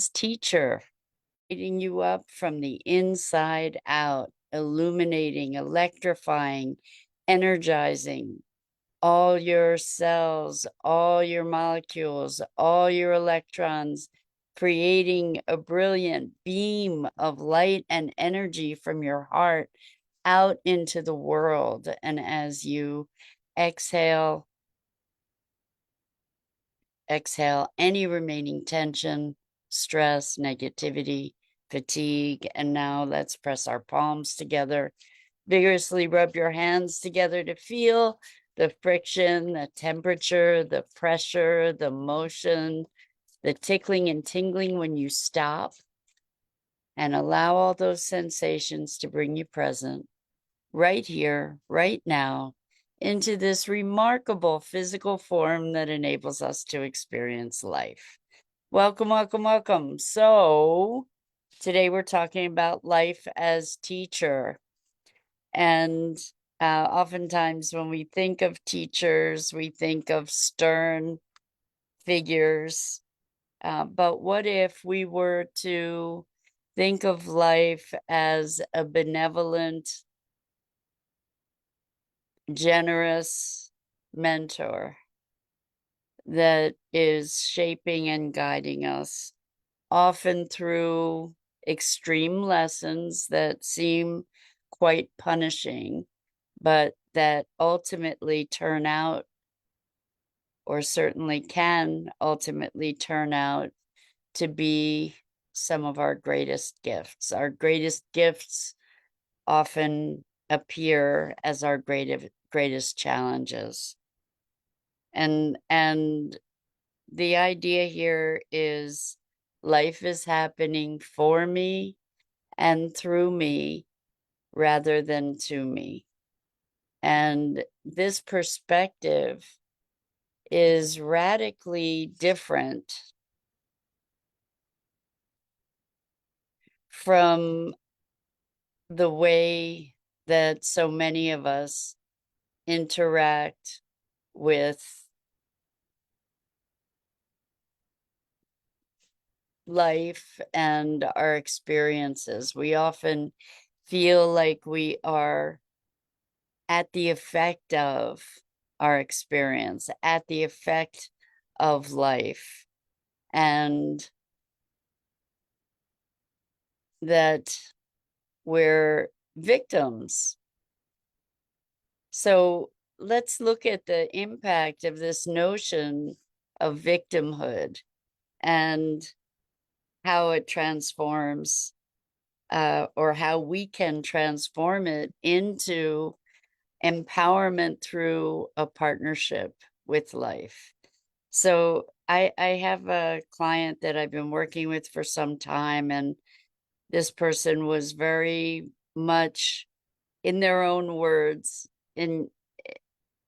teacher, lighting you up from the inside out, illuminating, electrifying, energizing all your cells, all your molecules, all your electrons, creating a brilliant beam of light and energy from your heart out into the world. And as you exhale, exhale any remaining tension, stress, negativity, fatigue. And now let's press our palms together. Vigorously rub your hands together to feel the friction, the temperature, the pressure, the motion, the tickling and tingling when you stop. And allow all those sensations to bring you present right here, right now, into this remarkable physical form that enables us to experience life. Welcome, welcome, welcome. So today we're talking about life as teacher. And oftentimes when we think of teachers, we think of stern figures. But what if we were to think of life as a benevolent, generous mentor that is shaping and guiding us, often through extreme lessons that seem quite punishing, but that ultimately turn out, or certainly can ultimately turn out, to be some of our greatest gifts. Our greatest gifts often appear as our greatest challenges. And the idea here is life is happening for me and through me rather than to me. And this perspective is radically different from the way that so many of us interact with life and our experiences. We often feel like we are at the effect of our experience, at the effect of life, and that we're victims. So let's look at the impact of this notion of victimhood and how it transforms, or how we can transform it into empowerment through a partnership with life. So I have a client that I've been working with for some time, and this person was very much, in their own words, in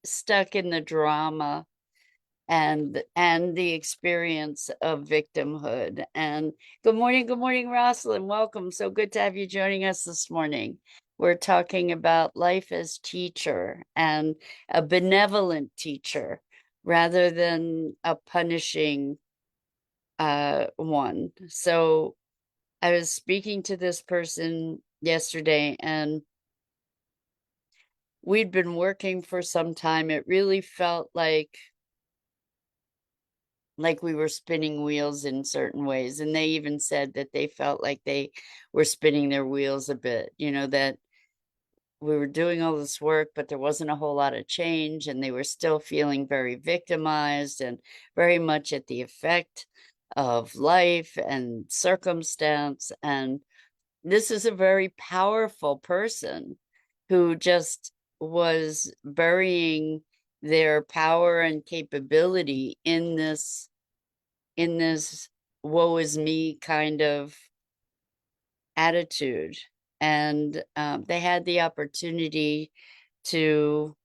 stuck in the drama and the experience of victimhood. And good morning, Rosalind. Welcome. So good to have you joining us this morning. We're talking about life as teacher, and a benevolent teacher rather than a punishing one. So I was speaking to this person yesterday, and we'd been working for some time. It really felt like we were spinning wheels in certain ways. And they even said that they felt like they were spinning their wheels a bit, that we were doing all this work, but there wasn't a whole lot of change, and they were still feeling very victimized and very much at the effect of life and circumstance. And this is a very powerful person who just was burying their power and capability in this woe is me kind of attitude. And they had the opportunity to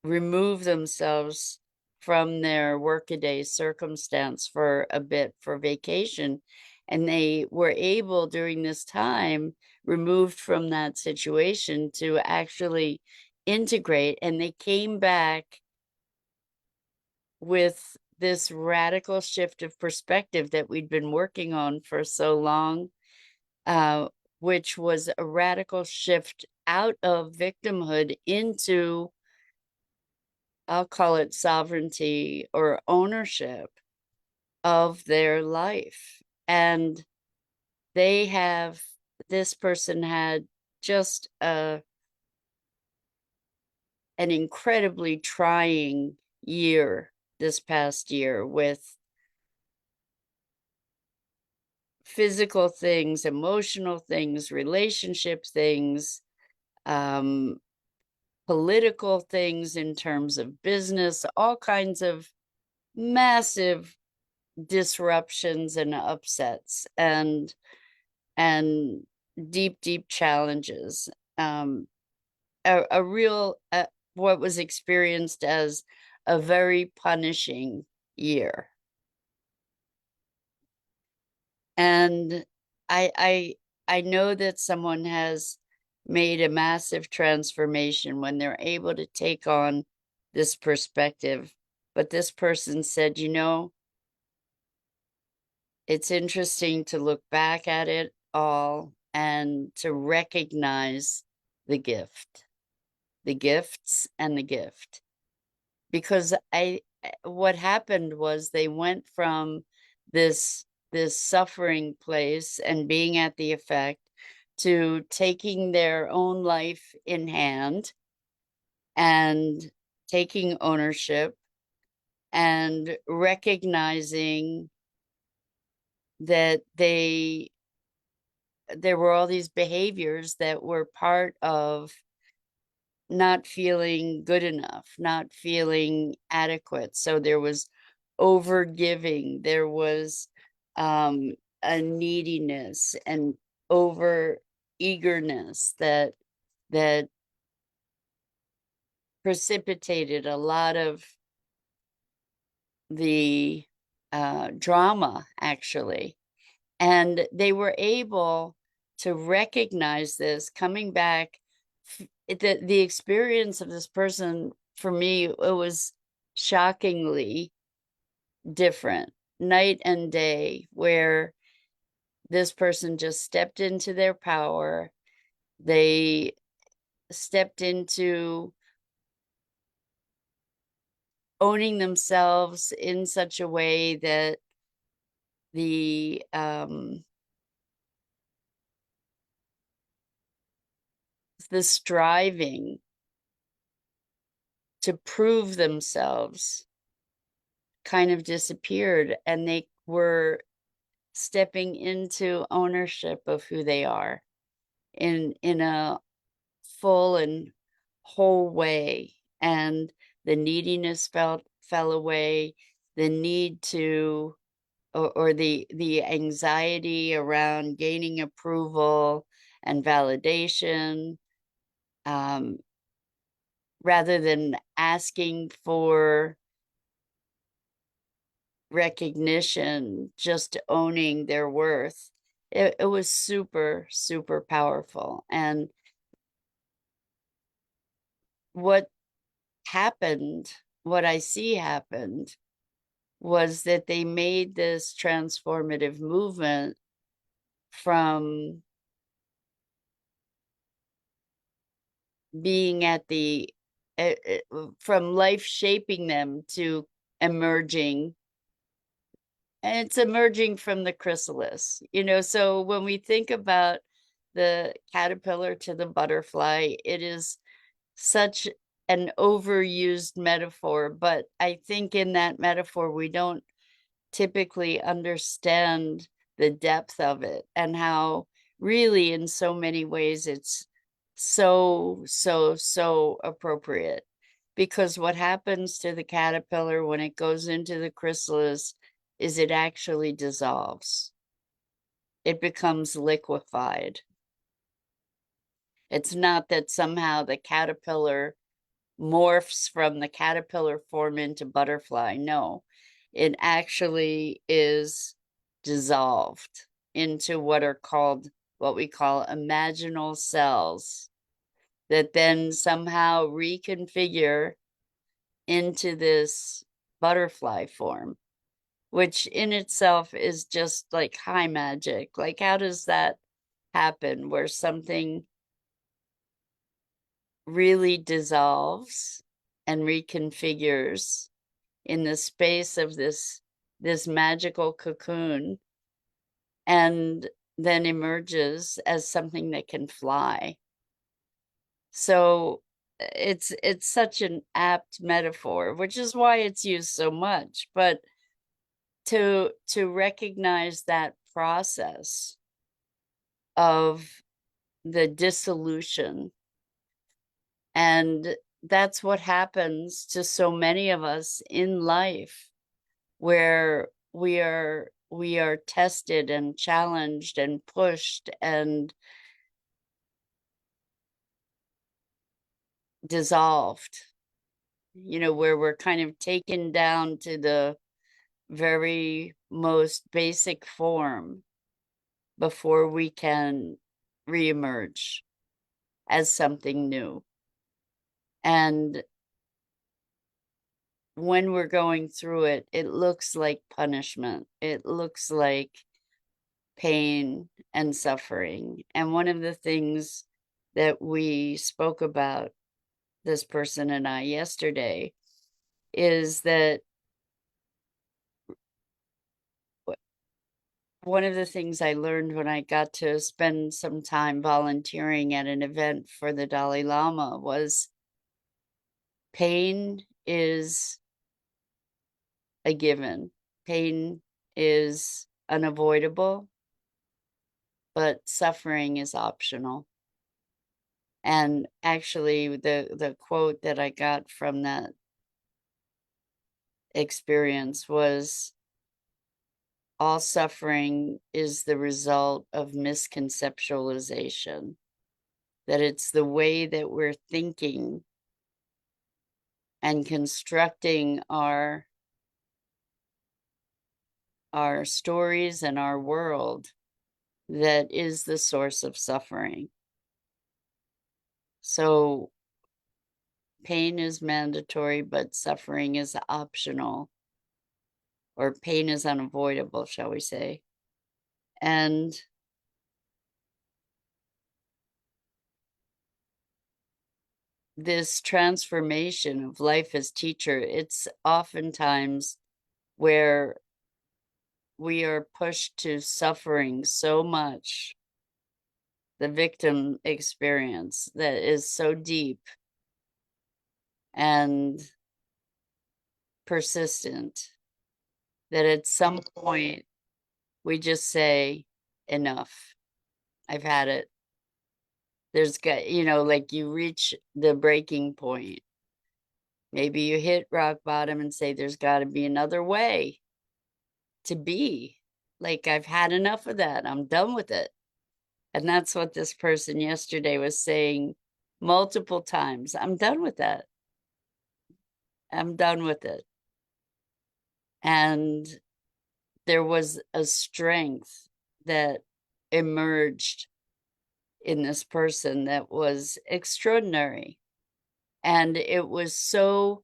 remove themselves from their workaday circumstance for a bit for vacation. And they were able during this time, removed from that situation, to actually integrate. And they came back with this radical shift of perspective that we'd been working on for so long, which was a radical shift out of victimhood into, I'll call it sovereignty or ownership of their life. And this person had just an incredibly trying year this past year with physical things, emotional things, relationship things, political things in terms of business, all kinds of massive disruptions and upsets and deep challenges. A real what was experienced as a very punishing year. And I know that someone has made a massive transformation when they're able to take on this perspective. But this person said, you know, it's interesting to look back at it all and to recognize the gift, the gifts and the gift. Because what happened was they went from this suffering place and being at the effect to taking their own life in hand and taking ownership and recognizing that there were all these behaviors that were part of not feeling good enough, not feeling adequate. So there was over giving, there was a neediness and over eagerness that precipitated a lot of the drama, actually. And they were able to recognize this coming back. The experience of this person, for me, it was shockingly different, night and day, where this person just stepped into their power. They stepped into owning themselves in such a way that the striving to prove themselves kind of disappeared, and they were stepping into ownership of who they are in a full and whole way. And the neediness fell away, the need to or the anxiety around gaining approval and validation, rather than asking for recognition, just owning their worth. It was super powerful. And what happened, what I see happened, was that they made this transformative movement from being at the from life shaping them to emerging. And it's emerging from the chrysalis, you know. So when we think about the caterpillar to the butterfly, it is such an overused metaphor, but I think in that metaphor we don't typically understand the depth of it, and how really in so many ways it's so appropriate. Because what happens to the caterpillar when it goes into the chrysalis is it actually dissolves. It becomes liquefied. It's not that somehow the caterpillar morphs from the caterpillar form into butterfly. No, it actually is dissolved into what we call imaginal cells that then somehow reconfigure into this butterfly form, which in itself is just like high magic. Like, how does that happen where something really dissolves and reconfigures in the space of this magical cocoon and then emerges as something that can fly? So it's such an apt metaphor, which is why it's used so much. But to recognize that process of the dissolution, and that's what happens to so many of us in life, where we are tested and challenged and pushed and dissolved, where we're kind of taken down to the very most basic form before we can reemerge as something new. And when we're going through it, it looks like punishment. It looks like pain and suffering. And one of the things that we spoke about, this person and I, yesterday, is that one of the things I learned when I got to spend some time volunteering at an event for the Dalai Lama was pain is a given. Pain is unavoidable, but suffering is optional. And actually, the quote that I got from that experience was, all suffering is the result of misconceptualization, that it's the way that we're thinking and constructing our stories and our world that is the source of suffering. So pain is mandatory, but suffering is optional, or pain is unavoidable, shall we say. And this transformation of life as teacher, it's oftentimes where we are pushed to suffering so much, the victim experience that is so deep and persistent, that at some point we just say, enough, I've had it. There's got, like, you reach the breaking point. Maybe you hit rock bottom and say, there's got to be another way to be. Like, I've had enough of that. I'm done with it. And that's what this person yesterday was saying multiple times. I'm done with that. I'm done with it. And there was a strength that emerged in this person that was extraordinary. And it was so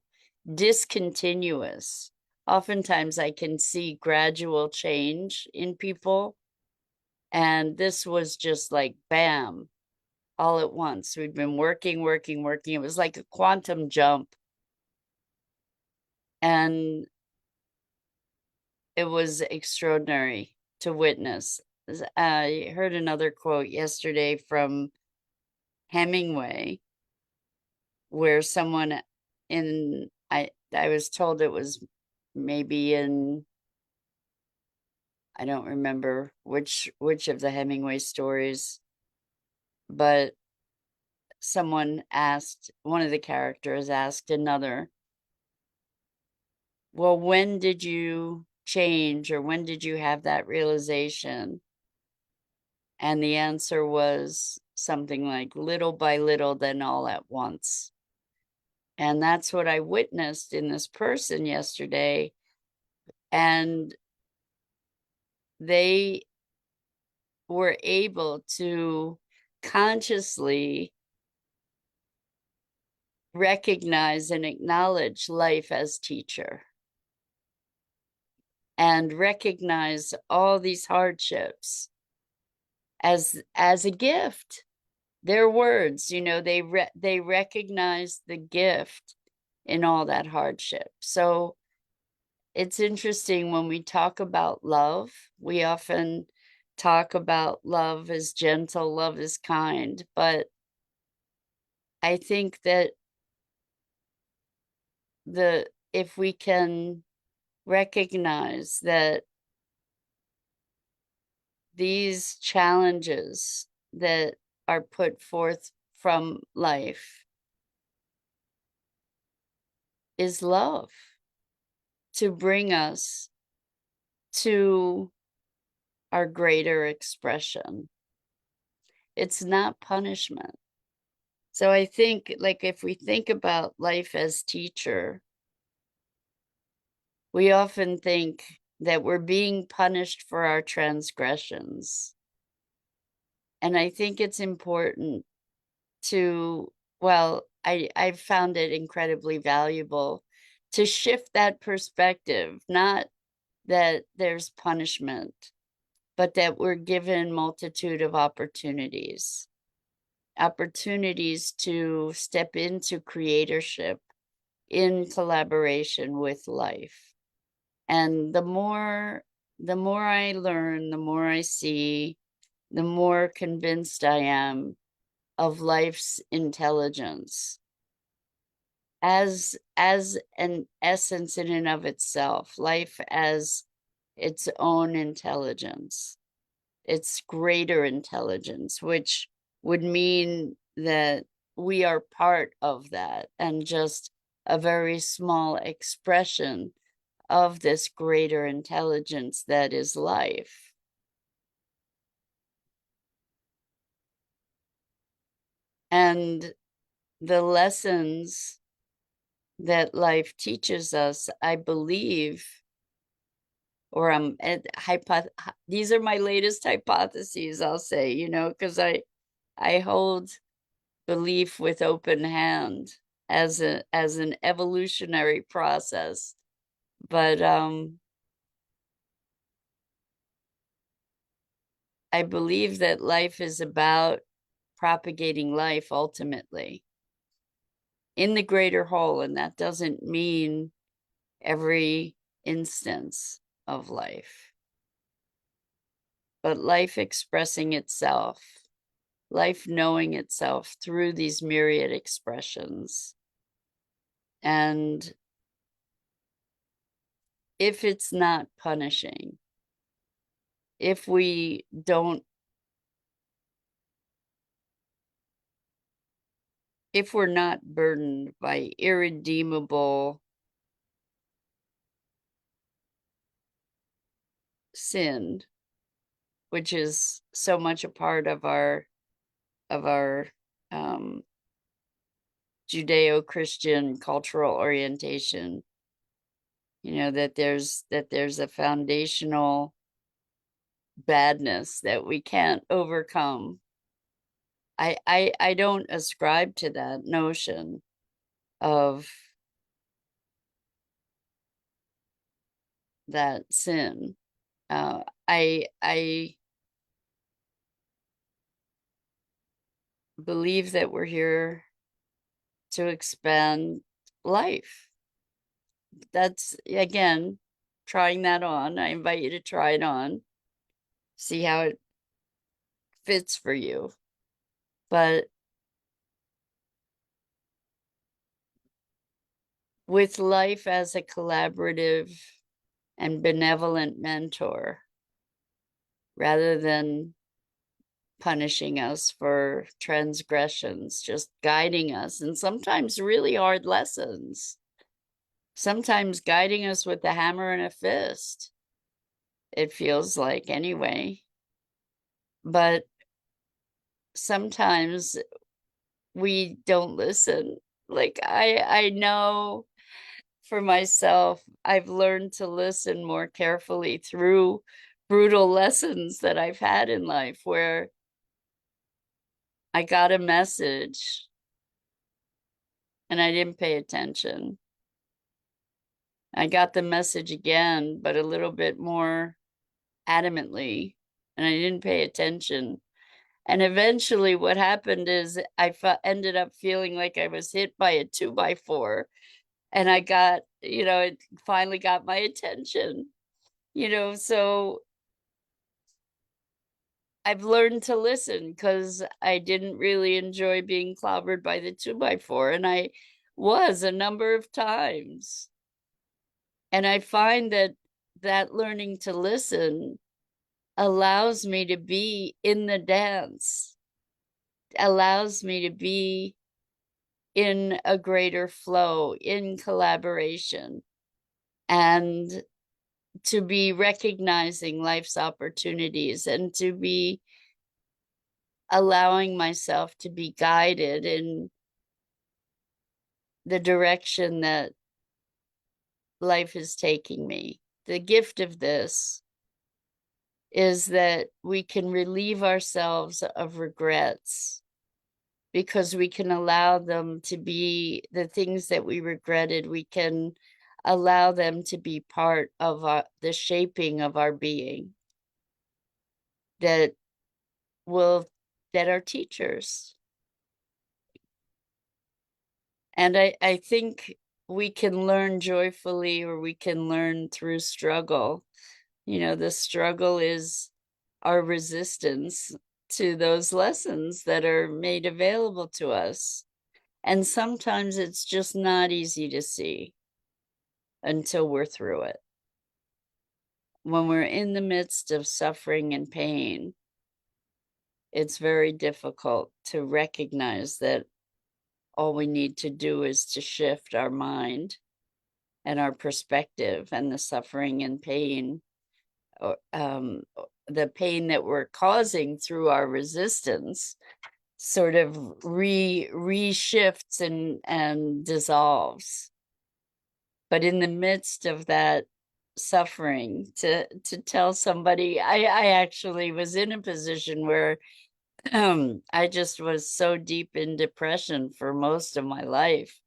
discontinuous. Oftentimes I can see gradual change in people, and this was just like bam, all at once. We'd been working. It was like a quantum jump. And it was extraordinary to witness. I heard another quote yesterday from Hemingway, where someone I was told it was maybe in, I don't remember which of the Hemingway stories, but one of the characters asked another, well, when did you change, or when did you have that realization? And the answer was something like, little by little, then all at once. And that's what I witnessed in this person yesterday. And they were able to consciously recognize and acknowledge life as teacher. and recognize all these hardships as a gift. Their words, they recognize the gift in all that hardship. So it's interesting when we talk about love, we often talk about love as gentle, love as kind, but I think that if we can recognize that these challenges that are put forth from life is love to bring us to our greater expression. It's not punishment. So I think, like, if we think about life as teacher, we often think that we're being punished for our transgressions. And I think it's important to, well, I've found it incredibly valuable to shift that perspective, not that there's punishment, but that we're given multitude of opportunities to step into creatorship in collaboration with life. And the more I learn, the more I see, the more convinced I am of life's intelligence as an essence in and of itself, life as its own intelligence, its greater intelligence, which would mean that we are part of that and just a very small expression of this greater intelligence that is life. And the lessons that life teaches us, I believe, or these are my latest hypotheses, I'll say, because I hold belief with open hand as an evolutionary process. But I believe that life is about propagating life ultimately in the greater whole, and that doesn't mean every instance of life, but life expressing itself, life knowing itself through these myriad expressions. And if it's not punishing, if we don't, if we're not burdened by irredeemable sin, which is so much a part of our Judeo-Christian cultural orientation, that there's a foundational badness that we can't overcome. I don't ascribe to that notion of that sin. I believe that we're here to expand life. That's, again, trying that on. I invite you to try it on, see how it fits for you. But with life as a collaborative and benevolent mentor, rather than punishing us for transgressions, just guiding us, and sometimes really hard lessons, sometimes guiding us with a hammer and a fist, it feels like, anyway. But sometimes we don't listen. Like, I know for myself, I've learned to listen more carefully through brutal lessons that I've had in life, where I got a message and I didn't pay attention. I got the message again, but a little bit more adamantly, and I didn't pay attention. And eventually, what happened is I ended up feeling like I was hit by a 2x4, and I got, it finally got my attention. So I've learned to listen because I didn't really enjoy being clobbered by the 2x4, and I was a number of times. And I find that learning to listen allows me to be in the dance, allows me to be in a greater flow, in collaboration, and to be recognizing life's opportunities, and to be allowing myself to be guided in the direction that life is taking me. The gift of this is that we can relieve ourselves of regrets, because we can allow them to be the things that we regretted. We can allow them to be part of the shaping of our being that that are teachers. And I think we can learn joyfully, or we can learn through struggle. The struggle is our resistance to those lessons that are made available to us. And sometimes it's just not easy to see until we're through it. When we're in the midst of suffering and pain, it's very difficult to recognize that all we need to do is to shift our mind and our perspective, and the suffering and pain, the pain that we're causing through our resistance, sort of reshifts and dissolves. But in the midst of that suffering, to tell somebody, I actually was in a position where I just was so deep in depression for most of my life.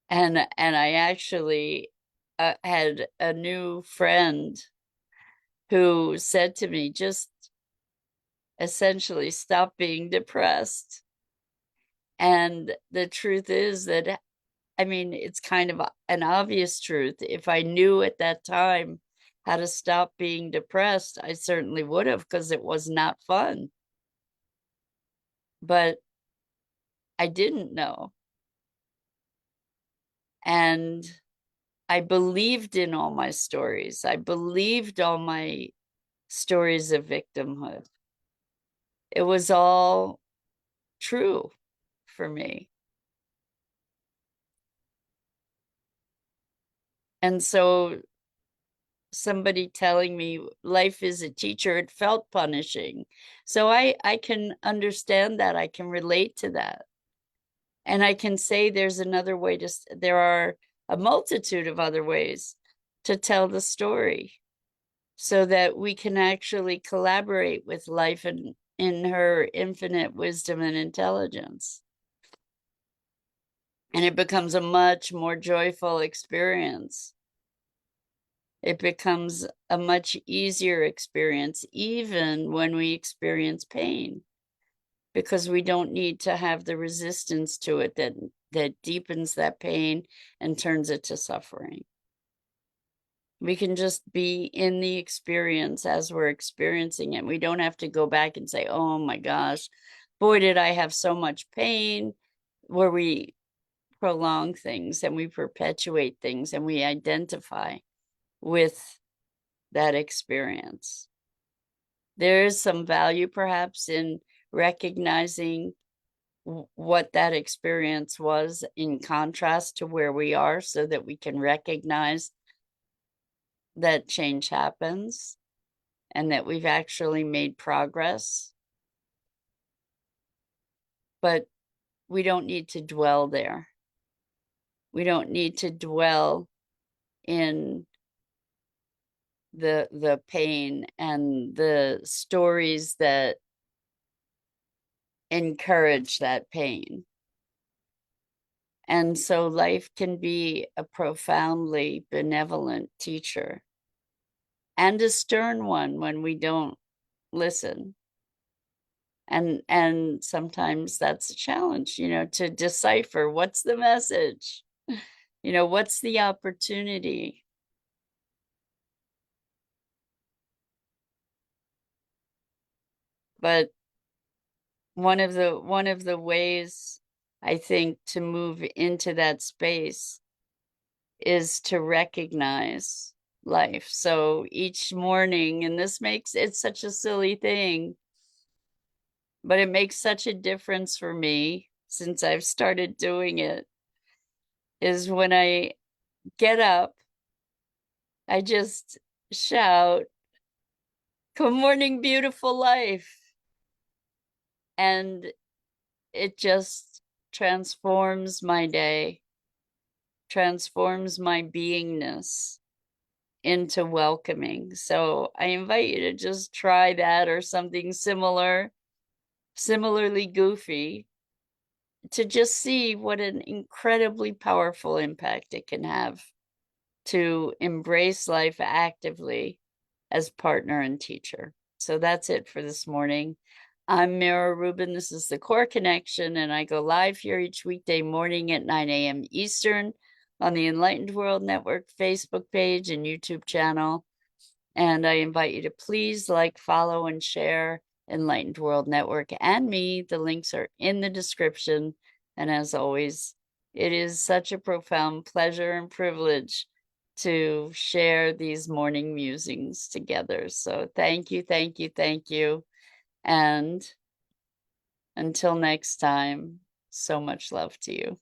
And I actually had a new friend who said to me, just essentially, stop being depressed. And the truth is that, I mean, it's kind of an obvious truth. If I knew at that time how to stop being depressed, I certainly would have, because it was not fun. But I didn't know. And I believed in all my stories. I believed all my stories of victimhood. It was all true for me. And so somebody telling me life is a teacher, it felt punishing. So I can understand that. I can relate to that. And I can say there's another way there are a multitude of other ways to tell the story, so that we can actually collaborate with life in her infinite wisdom and intelligence. And it becomes a much more joyful experience. It becomes a much easier experience, even when we experience pain, because we don't need to have the resistance to it that deepens that pain and turns it to suffering. We can just be in the experience as we're experiencing it. We don't have to go back and say, oh my gosh, boy, did I have so much pain, where we prolong things and we perpetuate things and we identify with that experience. There is some value perhaps in recognizing what that experience was in contrast to where we are, so that we can recognize that change happens and that we've actually made progress. But we don't need to dwell there. We don't need to dwell in the pain and the stories that encourage that pain. And so life can be a profoundly benevolent teacher and a stern one when we don't listen. And sometimes that's a challenge, to decipher what's the message, what's the opportunity. But one of the ways I think to move into that space is to recognize life. So each morning, and this makes it such a silly thing, but it makes such a difference for me since I've started doing it, is when I get up, I just shout, "Good morning, beautiful life." And it just transforms my day, transforms my beingness into welcoming. So I invite you to just try that or something similarly goofy, to just see what an incredibly powerful impact it can have to embrace life actively as partner and teacher. So that's it for this morning. I'm Mira Rubin. This is the Core Connection, and I go live here each weekday morning at 9 a.m. Eastern on the Enlightened World Network Facebook page and YouTube channel. And I invite you to please like, follow, and share Enlightened World Network and me. The links are in the description. And as always, it is such a profound pleasure and privilege to share these morning musings together. So thank you, thank you, thank you. And until next time, so much love to you.